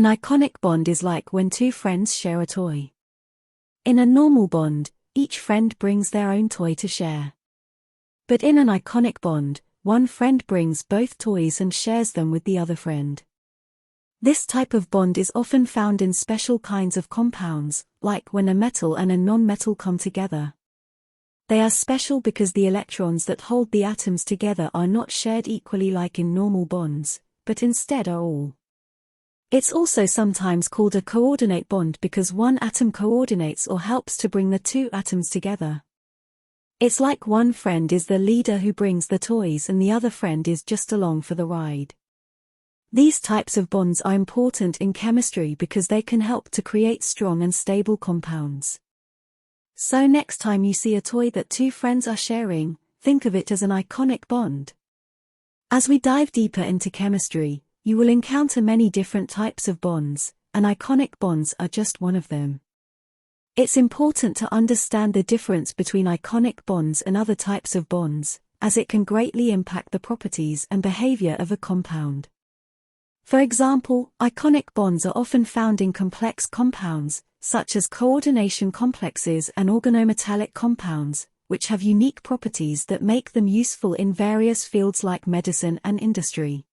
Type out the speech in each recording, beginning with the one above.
An iconic bond is like when two friends share a toy. In a normal bond, each friend brings their own toy to share. But in an iconic bond, one friend brings both toys and shares them with the other friend. This type of bond is often found in special kinds of compounds, like when a metal and a non-metal come together. They are special because the electrons that hold the atoms together are not shared equally like in normal bonds, but instead are all. It's also sometimes called a coordinate bond because one atom coordinates or helps to bring the two atoms together. It's like one friend is the leader who brings the toys and the other friend is just along for the ride. These types of bonds are important in chemistry because they can help to create strong and stable compounds. So next time you see a toy that two friends are sharing, think of it as an iconic bond. As we dive deeper into chemistry, you will encounter many different types of bonds, and iconic bonds are just one of them. It's important to understand the difference between iconic bonds and other types of bonds, as it can greatly impact the properties and behavior of a compound. For example, iconic bonds are often found in complex compounds, such as coordination complexes and organometallic compounds, which have unique properties that make them useful in various fields like medicine and industry.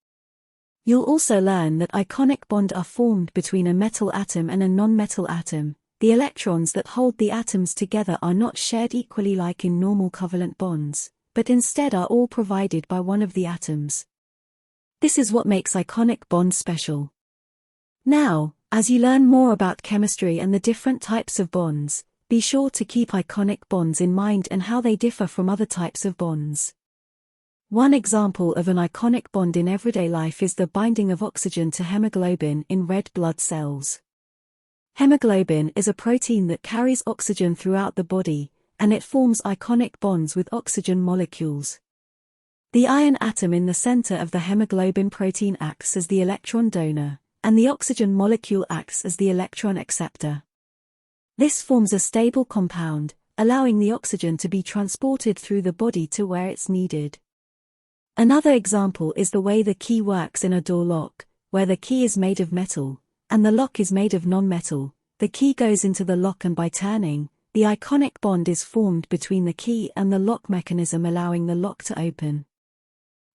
You'll also learn that iconic bonds are formed between a metal atom and a non-metal atom. The electrons that hold the atoms together are not shared equally like in normal covalent bonds, but instead are all provided by one of the atoms. This is what makes iconic bonds special. Now, as you learn more about chemistry and the different types of bonds, be sure to keep iconic bonds in mind and how they differ from other types of bonds. One example of an iconic bond in everyday life is the binding of oxygen to hemoglobin in red blood cells. Hemoglobin is a protein that carries oxygen throughout the body, and it forms iconic bonds with oxygen molecules. The iron atom in the center of the hemoglobin protein acts as the electron donor, and the oxygen molecule acts as the electron acceptor. This forms a stable compound, allowing the oxygen to be transported through the body to where it's needed. Another example is the way the key works in a door lock, where the key is made of metal, and the lock is made of non-metal. The key goes into the lock and by turning, the iconic bond is formed between the key and the lock mechanism, allowing the lock to open.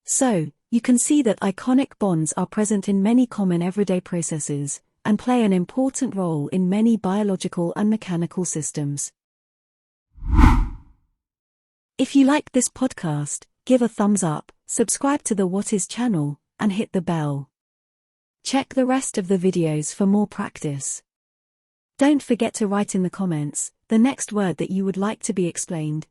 So, you can see that iconic bonds are present in many common everyday processes, and play an important role in many biological and mechanical systems. If you liked this podcast, give a thumbs up, subscribe to the What Is channel, and hit the bell. Check the rest of the videos for more practice. Don't forget to write in the comments the next word that you would like to be explained.